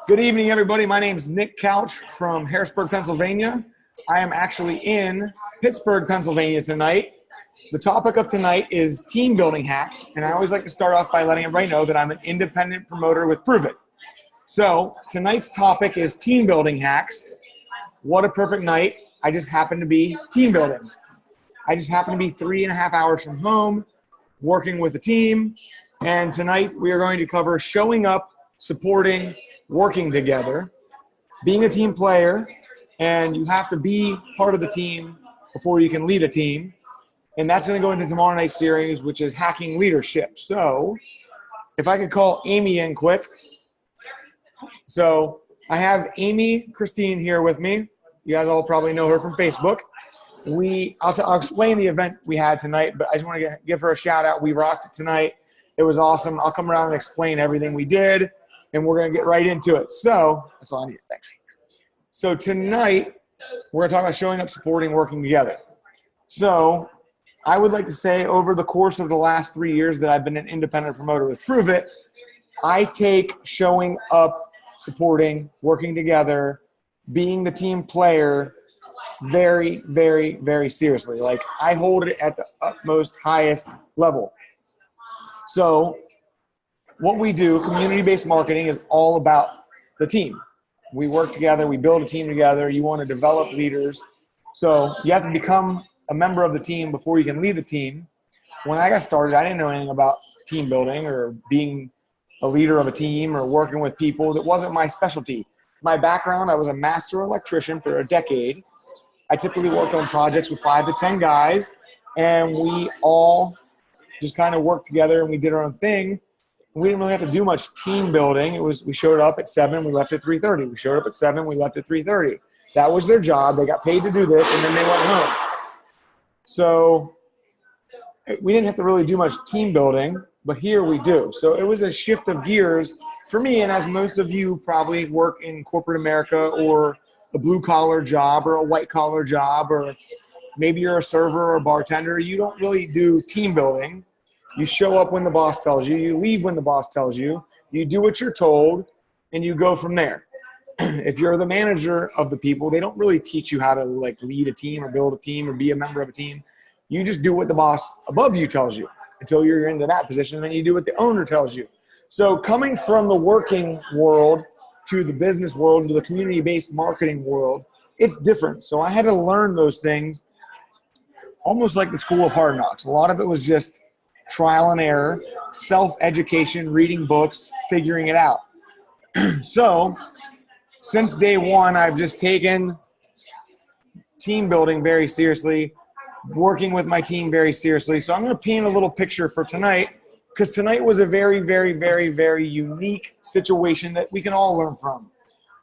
Good evening, everybody. My name is Nick Couch from Harrisburg, Pennsylvania. I am actually in Pittsburgh, Pennsylvania tonight. The topic of tonight is team building hacks, and I always like to start off by letting everybody know that I'm an independent promoter with Pruvit. So tonight's topic is team building hacks. What a perfect night. I just happen to be team building. I just happen to be 3.5 hours from home, working with a team, and tonight we are going to cover showing up, supporting, working together, being a team player, and you have to be part of the team before you can lead a team. And that's going to go into tomorrow night's series, which is hacking leadership. So if I could call Amy in quick. So I have Amy Christine here with me. You guys all probably know her from Facebook. I'll explain the event we had tonight, but I just want to give her a shout out. We rocked it tonight. It was awesome. I'll come around and explain everything we did, and we're going to get right into it. So that's all I need. Thanks. So tonight, we're going to talk about showing up, supporting, working together. So I would like to say over the course of the last 3 years that I've been an independent promoter with Pruvit, I take showing up, supporting, working together, being the team player very, very, very seriously. Like, I hold it at the utmost highest level. So what we do, community-based marketing, is all about the team. We work together. We build a team together. You want to develop leaders. So you have to become a member of the team before you can lead the team. When I got started, I didn't know anything about team building or being a leader of a team or working with people. That wasn't my specialty. My background, I was a master electrician for a decade. I typically worked on projects with 5 to 10 guys, and we all just kind of worked together and we did our own thing. We didn't really have to do much team building. We showed up at 7, we left at 3:30. We showed up at 7, we left at 3:30. That was their job. They got paid to do this, and then they went home. So we didn't have to really do much team building, but here we do. So it was a shift of gears for me, and as most of you probably work in corporate America or a blue-collar job or a white-collar job, or maybe you're a server or a bartender, you don't really do team building. You show up when the boss tells you. You leave when the boss tells you. You do what you're told, and you go from there. If you're the manager of the people, they don't really teach you how to lead a team or build a team or be a member of a team. You just do what the boss above you tells you until you're into that position, and then you do what the owner tells you. So coming from the working world to the business world, to the community-based marketing world, it's different. So I had to learn those things almost like the school of hard knocks. A lot of it was just trial and error, self-education, reading books, figuring it out. So since day one, I've just taken team building very seriously, working with my team very seriously. So I'm going to paint a little picture for tonight, because tonight was a very, very, very, very unique situation that we can all learn from.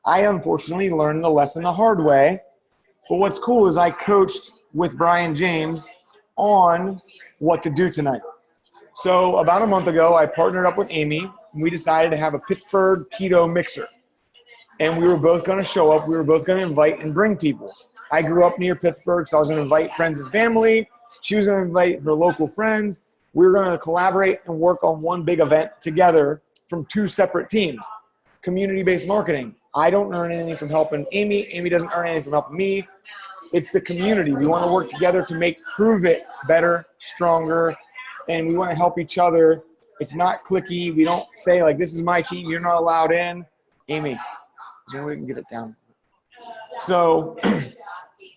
I unfortunately learned the lesson the hard way, but what's cool is I coached with Brian James on what to do tonight. So about a month ago, I partnered up with Amy, and we decided to have a Pittsburgh keto mixer. And we were both going to show up. We were both going to invite and bring people. I grew up near Pittsburgh, so I was going to invite friends and family. She was going to invite her local friends. We were going to collaborate and work on one big event together from 2 separate teams. Community-based marketing. I don't earn anything from helping Amy. Amy doesn't earn anything from helping me. It's the community. We want to work together to make Pruvit better, stronger, and we want to help each other. It's not cliquey. We don't say, this is my team, you're not allowed in. Amy, is there any way we can get it down? So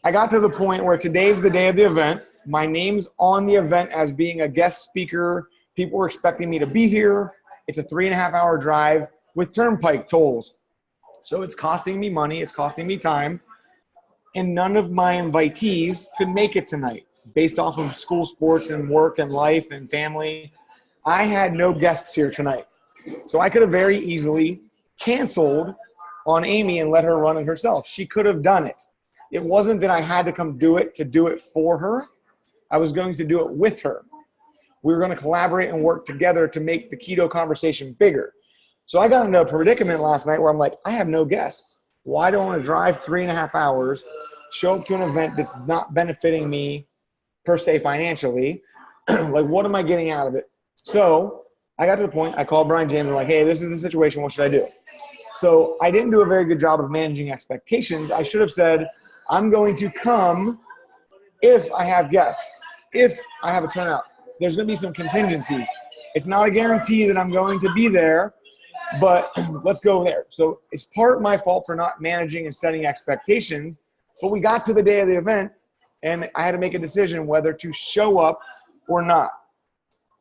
I got to the point where today's the day of the event. My name's on the event as being a guest speaker. People were expecting me to be here. It's a 3.5-hour drive with turnpike tolls. So it's costing me money. It's costing me time. And none of my invitees could make it tonight based off of school sports and work and life and family. I had no guests here tonight. So I could have very easily canceled on Amy and let her run it herself. She could have done it. It wasn't that I had to come do it for her. I was going to do it with her. We were going to collaborate and work together to make the keto conversation bigger. So I got into a predicament last night where I'm like, I have no guests. Why do I want to drive 3.5 hours, show up to an event that's not benefiting me per se financially? What am I getting out of it? So I got to the point, I called Brian James. I'm like, hey, this is the situation. What should I do? So I didn't do a very good job of managing expectations. I should have said, I'm going to come if I have guests, if I have a turnout. There's going to be some contingencies. It's not a guarantee that I'm going to be there, but let's go there. So it's part of my fault for not managing and setting expectations, but we got to the day of the event and I had to make a decision whether to show up or not.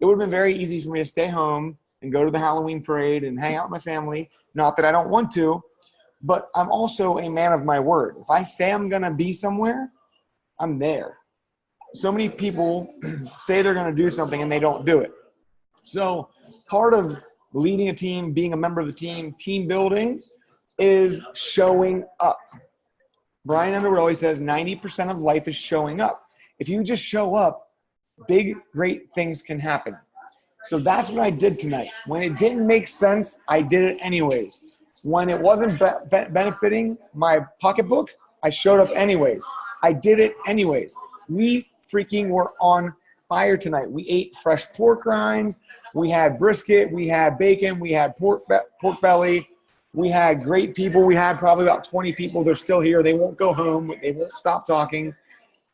It would have been very easy for me to stay home and go to the Halloween parade and hang out with my family. Not that I don't want to, but I'm also a man of my word. If I say I'm going to be somewhere, I'm there. So many people say they're going to do something and they don't do it. So part of leading a team, being a member of the team, team building is showing up. Brian Underwood always says 90% of life is showing up. If you just show up, big, great things can happen. So that's what I did tonight. When it didn't make sense, I did it anyways. When it wasn't benefiting my pocketbook, I showed up anyways. I did it anyways. We freaking were on fire tonight. We ate fresh pork rinds. We had brisket. We had bacon. We had pork belly. We had great people. We had probably about 20 people. They're still here. They won't go home. They won't stop talking.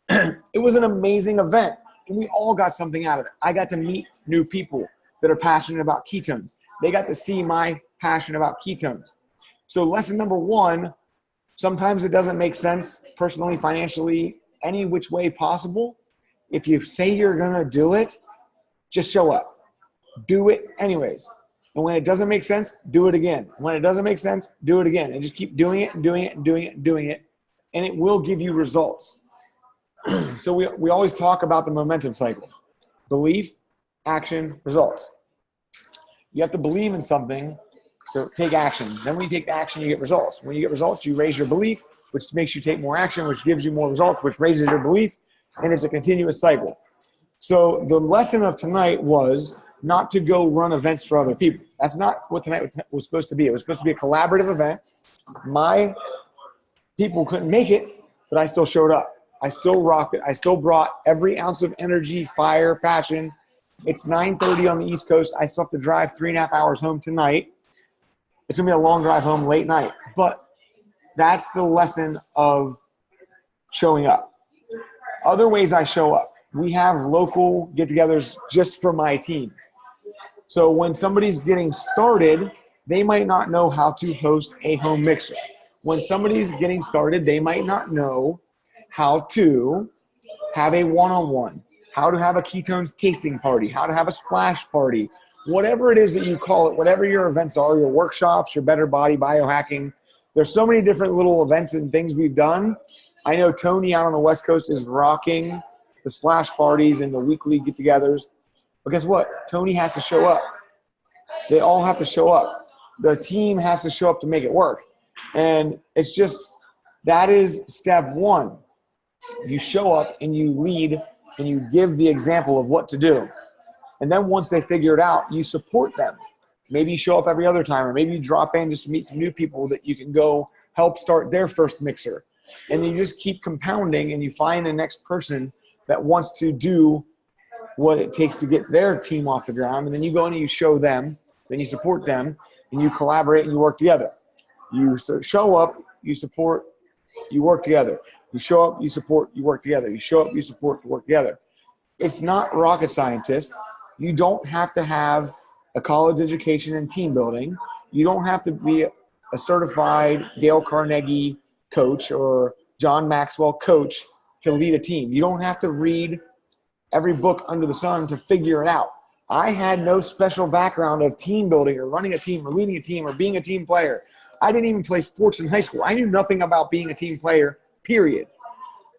It was an amazing event, and we all got something out of it. I got to meet new people that are passionate about ketones. They got to see my passion about ketones. So lesson number one, sometimes it doesn't make sense personally, financially, any which way possible. If you say you're going to do it, just show up. Do it anyways. And when it doesn't make sense, do it again. When it doesn't make sense, do it again. And just keep doing it and doing it and doing it and doing it. And it will give you results. So we always talk about the momentum cycle. Belief, action, results. You have to believe in something, so take action. Then when you take the action, you get results. When you get results, you raise your belief, which makes you take more action, which gives you more results, which raises your belief, and it's a continuous cycle. So the lesson of tonight was not to go run events for other people. That's not what tonight was supposed to be. It was supposed to be a collaborative event. My people couldn't make it, but I still showed up. I still rocked it. I still brought every ounce of energy, fire, passion. It's 9:30 on the East Coast. I still have to drive 3.5 hours home tonight. It's going to be a long drive home, late night. But that's the lesson of showing up. Other ways I show up. We have local get-togethers just for my team. So when somebody's getting started, they might not know how to host a home mixer. When somebody's getting started, they might not know how to have a one-on-one, how to have a ketones tasting party, how to have a splash party, whatever it is that you call it, whatever your events are, your workshops, your better body, biohacking. There's so many different little events and things we've done. I know Tony out on the West Coast is rocking the splash parties and the weekly get-togethers. But guess what? Tony has to show up. They all have to show up. The team has to show up to make it work. And it's just, that is step one. You show up and you lead and you give the example of what to do. And then once they figure it out, you support them. Maybe you show up every other time, or maybe you drop in just to meet some new people that you can go help start their first mixer. And then you just keep compounding and you find the next person that wants to do what it takes to get their team off the ground. And then you go in and you show them, then you support them, and you collaborate and you work together. You show up, you support, you work together. You show up, you support, you work together. You show up, you support, you work together. It's not rocket scientist. You don't have to have a college education in team building. You don't have to be a certified Dale Carnegie coach or John Maxwell coach to lead a team. You don't have to read every book under the sun to figure it out. I had no special background of team building or running a team or leading a team or being a team player. I didn't even play sports in high school. I knew nothing about being a team player, period.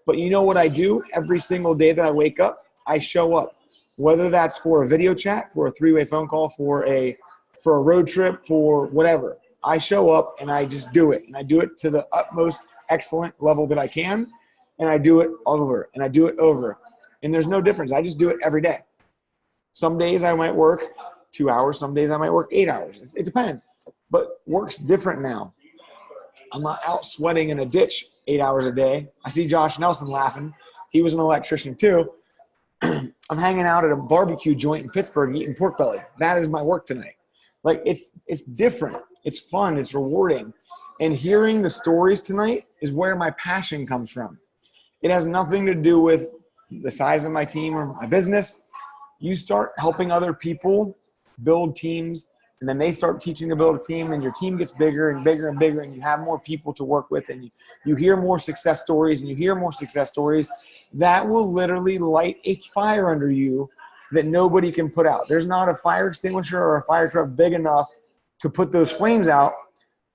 But you know what I do every single day that I wake up? I show up, whether that's for a video chat, for a three-way phone call, for a road trip, for whatever. I show up and I just do it. And I do it to the utmost excellent level that I can. And I do it over and I do it over. And there's no difference. I just do it every day. Some days I might work 2 hours. Some days I might work 8 hours. It depends. But work's different now. I'm not out sweating in a ditch 8 hours a day. I see Josh Nelson laughing. He was an electrician too. I'm hanging out at a barbecue joint in Pittsburgh eating pork belly. That is my work tonight. Like it's different. It's fun. It's rewarding. And hearing the stories tonight is where my passion comes from. It has nothing to do with the size of my team or my business. You start helping other people build teams, and then they start teaching to build a team, and your team gets bigger and bigger and bigger, and you have more people to work with, and you hear more success stories, and you hear more success stories. That will literally light a fire under you that nobody can put out. There's not a fire extinguisher or a fire truck big enough to put those flames out,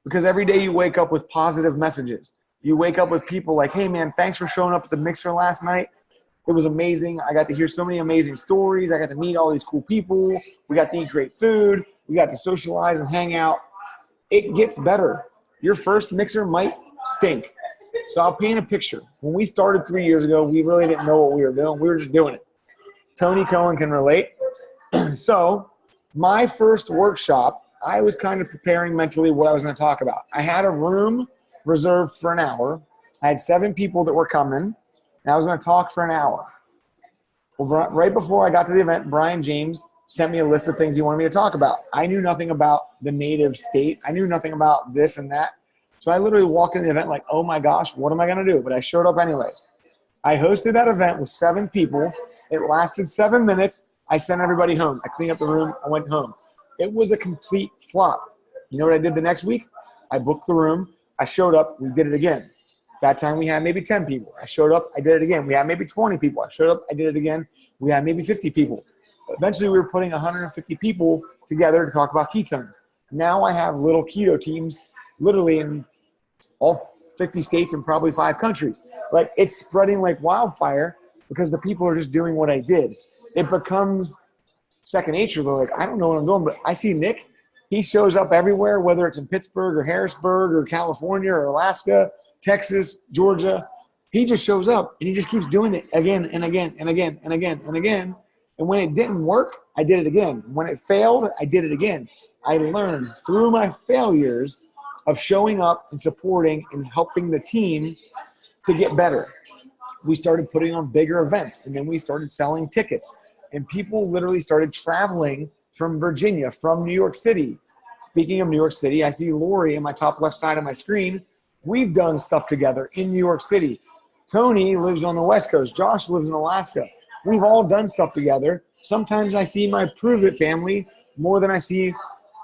because every day you wake up with positive messages. You wake up with people like, hey man, thanks for showing up at the mixer last night. It was amazing. I got to hear so many amazing stories. I got to meet all these cool people. We got to eat great food. We got to socialize and hang out. It gets better. Your first mixer might stink. So I'll paint a picture. When we started 3 years ago, we really didn't know what we were doing. We were just doing it. Tony Cohen can relate. So my first workshop, I was kind of preparing mentally what I was going to talk about. I had a room reserved for an hour. I had 7 people that were coming, and I was going to talk for an hour. Well, right before I got to the event, Brian James sent me a list of things he wanted me to talk about. I knew nothing about the native state. I knew nothing about this and that. So I literally walked into the event like, oh my gosh, what am I going to do? But I showed up anyways. I hosted that event with 7 people. It lasted 7 minutes. I sent everybody home. I cleaned up the room. I went home. It was a complete flop. You know what I did the next week? I booked the room. I showed up. We did it again. That time we had maybe 10 people. I showed up. I did it again. We had maybe 20 people. I showed up. I did it again. We had maybe 50 people. Eventually, we were putting 150 people together to talk about ketones. Now I have little keto teams literally in all 50 states and probably 5 countries. Like, it's spreading like wildfire because the people are just doing what I did. It becomes second nature. They're like, I don't know what I'm doing, but I see Nick. He shows up everywhere, whether it's in Pittsburgh or Harrisburg or California or Alaska, Texas, Georgia. He just shows up and he just keeps doing it again and again and again and again and again. And when it didn't work, I did it again. When it failed, I did it again. I learned through my failures of showing up and supporting and helping the team to get better. We started putting on bigger events, and then we started selling tickets. And people literally started traveling from Virginia, from New York City. Speaking of New York City, I see Lori in my top left side of my screen. We've done stuff together in New York City. Tony lives on the West Coast. Josh lives in Alaska. We've all done stuff together. Sometimes I see my Pruvit family more than I see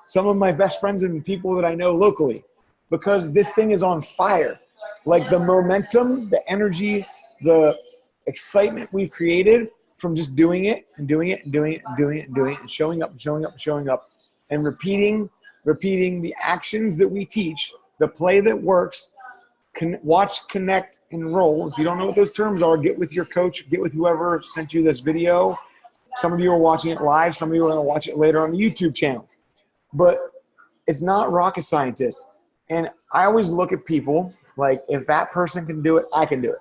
some of my best friends and people that I know locally, because this thing is on fire. Like, the momentum, the energy, the excitement we've created from just doing it and doing it and doing it and doing it and doing it and showing up and showing up and showing up and repeating the actions that we teach, the play that works. Watch, connect, and roll. If you don't know what those terms are, get with your coach, get with whoever sent you this video. Some of you are watching it live. Some of you are going to watch it later on the YouTube channel. But it's not rocket scientist. And I always look at people like, if that person can do it, I can do it.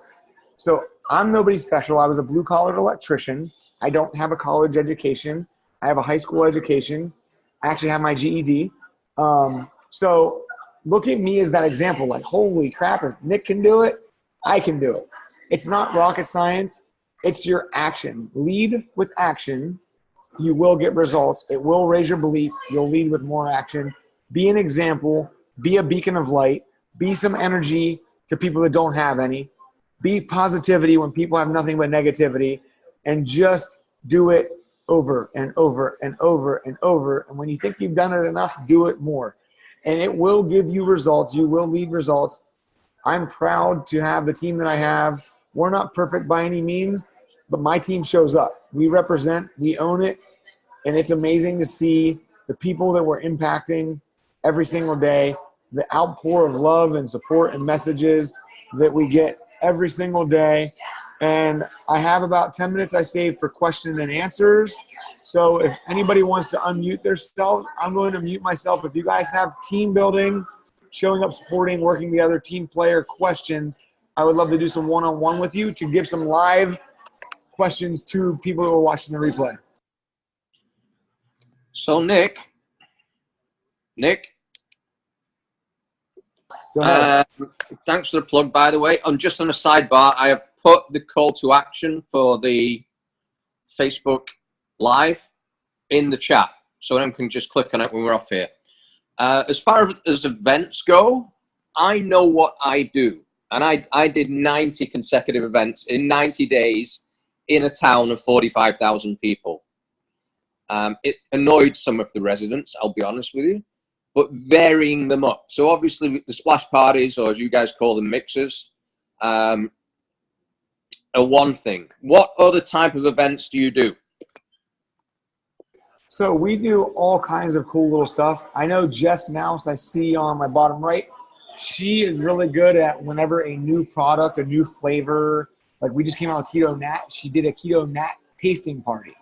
So I'm nobody special. I was a blue-collar electrician. I don't have a college education. I have a high school education. I actually have my GED. So look at me as that example. Like, holy crap, if Nick can do it, I can do it. It's not rocket science. It's your action. Lead with action. You will get results. It will raise your belief. You'll lead with more action. Be an example. Be a beacon of light. Be some energy to people that don't have any. Be positivity when people have nothing but negativity. And just do it over and over and over and over. And when you think you've done it enough, do it more. And it will give you results. You will lead results. I'm proud to have the team that I have. We're not perfect by any means, but my team shows up. We represent, we own it, and it's amazing to see the people that we're impacting every single day, the outpour of love and support and messages that we get every single day. And I have about 10 minutes I saved for questions and answers. So if anybody wants to unmute themselves, I'm going to mute myself. If you guys have team building, showing up, supporting, working together, team player questions, I would love to do some one-on-one with you to give some live questions to people who are watching the replay. So Nick, Go ahead. Thanks for the plug, by the way. And just on a sidebar, I have put the call to action for the Facebook Live in the chat, so anyone can just click on it when we're off here. As far as events go, I know what I do. And I did 90 consecutive events in 90 days in a town of 45,000 people. It annoyed some of the residents, I'll be honest with you, but varying them up. So obviously the splash parties, or as you guys call them, mixers, are one thing. What other type of events do you do? So we do all kinds of cool little stuff. I know Jess Mouse, I see on my bottom right, she is really good at whenever a new product, a new flavor, like we just came out with Keto Nat, she did a Keto Nat tasting party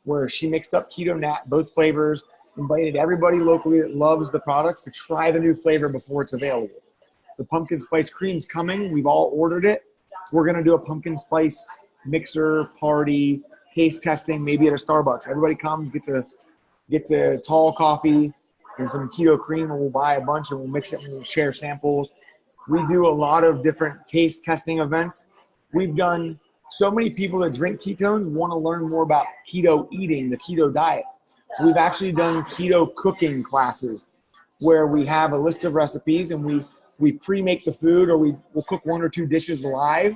where she mixed up Keto Nat, both flavors, invited everybody locally that loves the products to try the new flavor before it's available. The pumpkin spice cream's coming. We've all ordered it. We're going to do a pumpkin spice mixer party, taste testing, maybe at a Starbucks. Everybody comes, gets a tall coffee and some keto cream, and we'll buy a bunch and we'll mix it and we'll share samples. We do a lot of different taste testing events. We've done so many people that drink ketones want to learn more about keto eating, the keto diet. We've actually done keto cooking classes where we have a list of recipes and we pre-make the food, or we'll cook 1 or 2 dishes live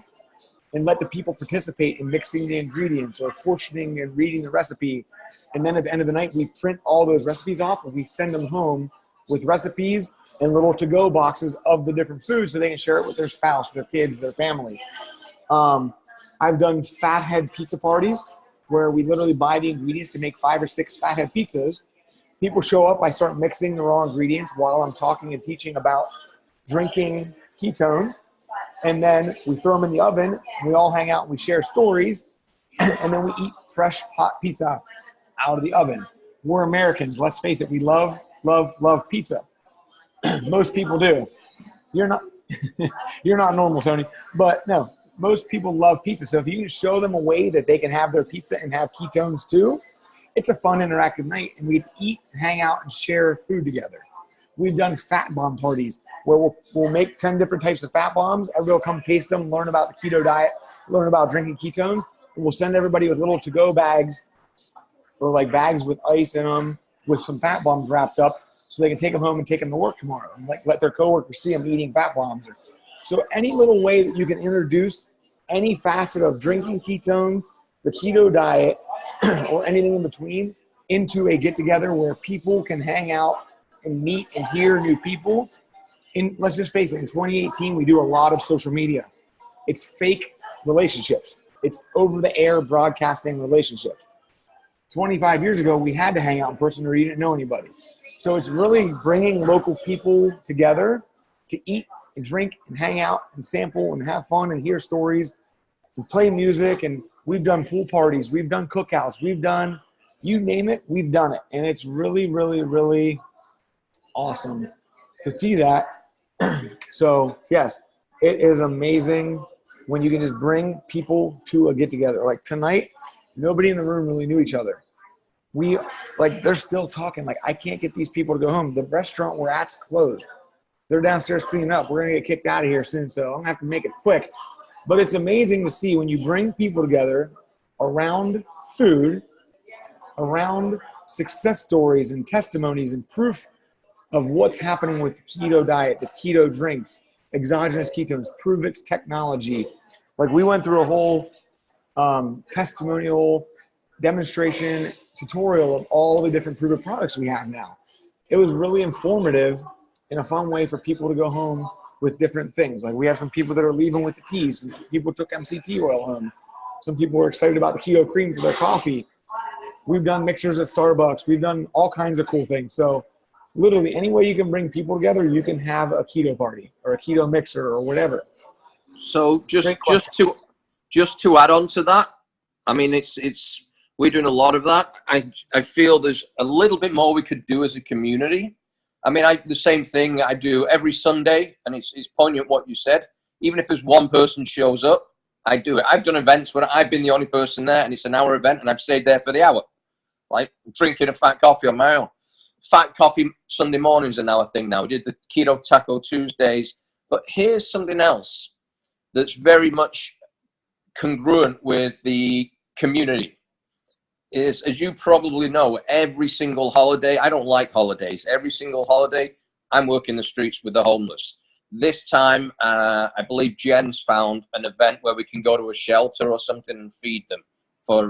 and let the people participate in mixing the ingredients or portioning and reading the recipe. And then at the end of the night, we print all those recipes off and we send them home with recipes and little to-go boxes of the different foods so they can share it with their spouse, their kids, their family. I've done fathead pizza parties where we literally buy the ingredients to make 5 or 6 fathead pizzas. People show up, I start mixing the raw ingredients while I'm talking and teaching about drinking ketones. And then we throw them in the oven, and we all hang out and we share stories, and then we eat fresh, hot pizza out of the oven. We're Americans, let's face it, we love pizza. Most people do. You're not you're not normal, Tony, but no, most people love pizza. So if you can show them a way that they can have their pizza and have ketones too, it's a fun, interactive night, and we eat, hang out, and share food together. We've done fat bomb parties where we'll make 10 different types of fat bombs. Everybody will come taste them, learn about the keto diet, learn about drinking ketones. And we'll send everybody with little to-go bags, or like bags with ice in them with some fat bombs wrapped up so they can take them home and take them to work tomorrow and like let their coworkers see them eating fat bombs. So any little way that you can introduce any facet of drinking ketones, the keto diet, or anything in between into a get-together where people can hang out and meet and hear new people. And let's just face it, in 2018, we do a lot of social media. It's fake relationships. It's over-the-air broadcasting relationships. 25 years ago, we had to hang out in person or you didn't know anybody. So it's really bringing local people together to eat and drink and hang out and sample and have fun and hear stories and play music. And we've done pool parties. We've done cookouts. We've done, you name it, we've done it. And it's really, really, really awesome to see that. So yes, it is amazing when you can just bring people to a get together. Like tonight, nobody in the room really knew each other. They're still talking. Like, I can't get these people to go home. The restaurant we're at's closed. They're downstairs cleaning up. We're going to get kicked out of here soon, so I'm going to have to make it quick. But it's amazing to see when you bring people together around food, around success stories and testimonies and proof of what's happening with the keto diet, the keto drinks, exogenous ketones, Pruvit's technology. Like, we went through a whole testimonial demonstration tutorial of all the different Pruvit products we have now. It was really informative in a fun way for people to go home with different things. Like, we have some people that are leaving with the teas. Some people took MCT oil home. Some people were excited about the keto cream for their coffee. We've done mixers at Starbucks. We've done all kinds of cool things. So literally any way you can bring people together, you can have a keto party or a keto mixer or whatever. So just to add on to that, I mean, we're doing a lot of that. I feel there's a little bit more we could do as a community. I mean, the same thing I do every Sunday, and it's poignant what you said. Even if there's one person shows up, I do it. I've done events where I've been the only person there, and it's an hour event, and I've stayed there for the hour, like drinking a fat coffee on my own. Fat coffee Sunday mornings are now a thing now. We did the Keto Taco Tuesdays. But here's something else that's very much congruent with the community. is, as you probably know, every single holiday, I don't like holidays. Every single holiday, I'm working the streets with the homeless. This time, I believe Jen's found an event where we can go to a shelter or something and feed them for,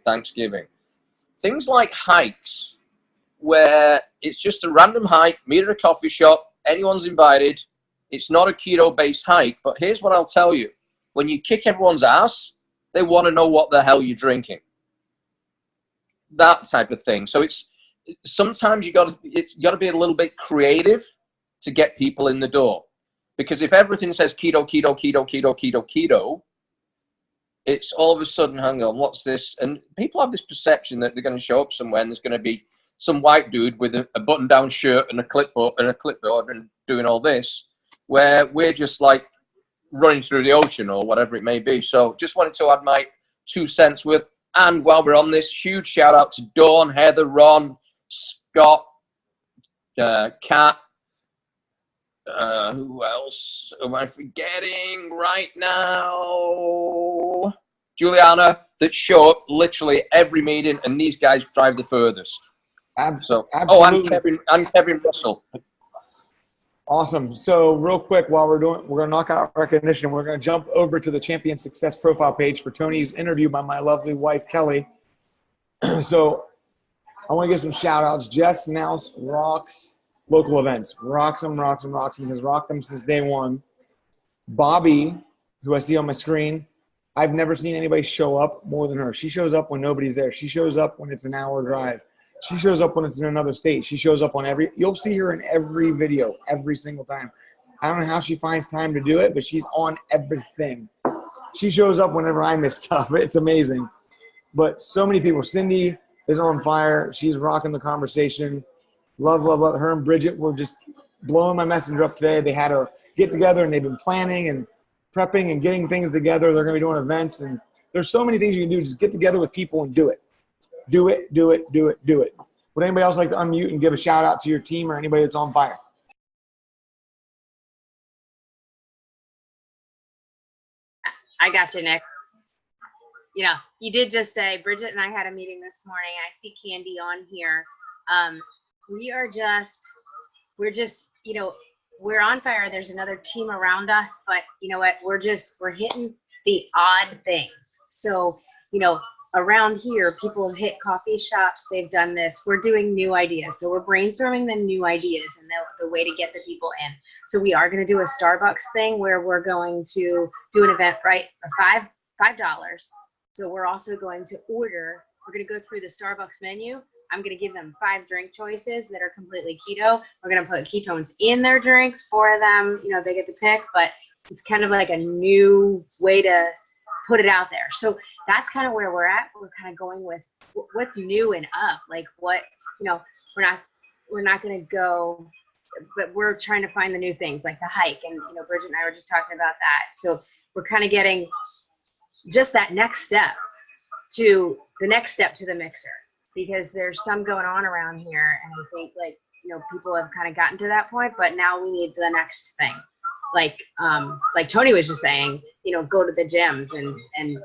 Thanksgiving. Things like hikes, where it's just a random hike, meet at a coffee shop, anyone's invited. It's not a keto-based hike, but here's what I'll tell you. When you kick everyone's ass, they want to know what the hell you're drinking. That type of thing. So sometimes you got to be a little bit creative to get people in the door. Because if everything says keto, keto, keto, keto, keto, keto, it's all of a sudden, hang on, what's this? And people have this perception that they're going to show up somewhere and there's going to be some white dude with a button-down shirt and a clipboard and doing all this, where we're just like running through the ocean or whatever it may be. So just wanted to add my 2 cents worth. And while we're on this, huge shout out to Dawn, Heather, Ron, Scott, Kat. Who else am I forgetting right now? Juliana, that show up literally every meeting, and these guys drive the furthest. Absolutely. And Kevin Russell. Awesome. So real quick, while we're going to knock out recognition, we're going to jump over to the Champion Success profile page for Tony's interview by my lovely wife, Kelly. So I want to give some shout outs. Jess Nouse rocks local events. Rocks them, because rocked them since day one. Bobby, who I see on my screen, I've never seen anybody show up more than her. She shows up when nobody's there. She shows up when it's an hour drive. She shows up when it's in another state. She shows up on you'll see her in every video, every single time. I don't know how she finds time to do it, but she's on everything. She shows up whenever I miss stuff. It's amazing. But so many people. Cindy is on fire. She's rocking the conversation. Love, love, love. Her and Bridget were just blowing my messenger up today. They had a get together and they've been planning and prepping and getting things together. They're going to be doing events. And there's so many things you can do. Just get together with people and do it. Do it, do it, do it, do it. Would anybody else like to unmute and give a shout out to your team or anybody that's on fire? I got you, Nick. You know, you did just say, Bridget and I had a meeting this morning. I see Candy on here. We're just, you know, we're on fire. There's another team around us, but you know what? We're hitting the odd things. So, you know, around here, people have hit coffee shops. They've done this. We're doing new ideas. So we're brainstorming the new ideas and the way to get the people in. So we are going to do a Starbucks thing where we're going to do an event, right, for $5. So we're also going to order. We're going to go through the Starbucks menu. I'm going to give them 5 drink choices that are completely keto. We're going to put ketones in their drinks for them. You know, they get to pick, but it's kind of like a new way to put it out there. So that's kind of where we're at. We're kind of going with what's new and up. Like what, you know, we're not going to go, but we're trying to find the new things like the hike. And, you know, Bridget and I were just talking about that. So we're kind of getting just that next step to the mixer, because there's some going on around here. And I think, like, you know, people have kind of gotten to that point, but now we need the next thing. Like Tony was just saying, you know, go to the gyms and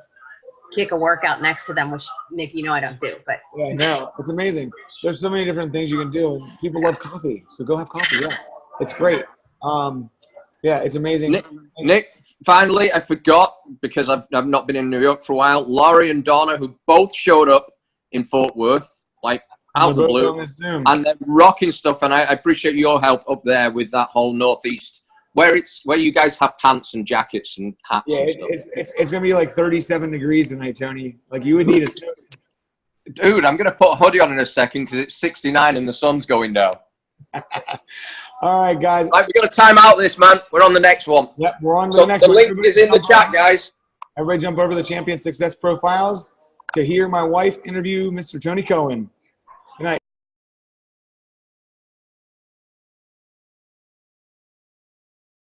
kick a workout next to them, which, Nick, you know, I don't do, but. Yeah, no, it's amazing. There's so many different things you can do. And people love coffee, so go have coffee. Yeah, it's great. Yeah, it's amazing. Nick, finally, I forgot, because I've not been in New York for a while. Laurie and Donna, who both showed up in Fort Worth, like out of the blue, and they're rocking stuff. And I appreciate your help up there with that whole Northeast, where you guys have pants and jackets and hats. Yeah, and stuff. It's gonna be like 37 degrees tonight, Tony. Like, you would need a dude. I'm gonna put a hoodie on in a second because it's 69 and the sun's going down. All right, guys. Right, we're gonna time out this, man. We're on the next one. Yep, we're on to the next one. The one. link is in the chat, guys. Everybody jump over to the Champion Success profiles to hear my wife interview Mr. Tony Cohen.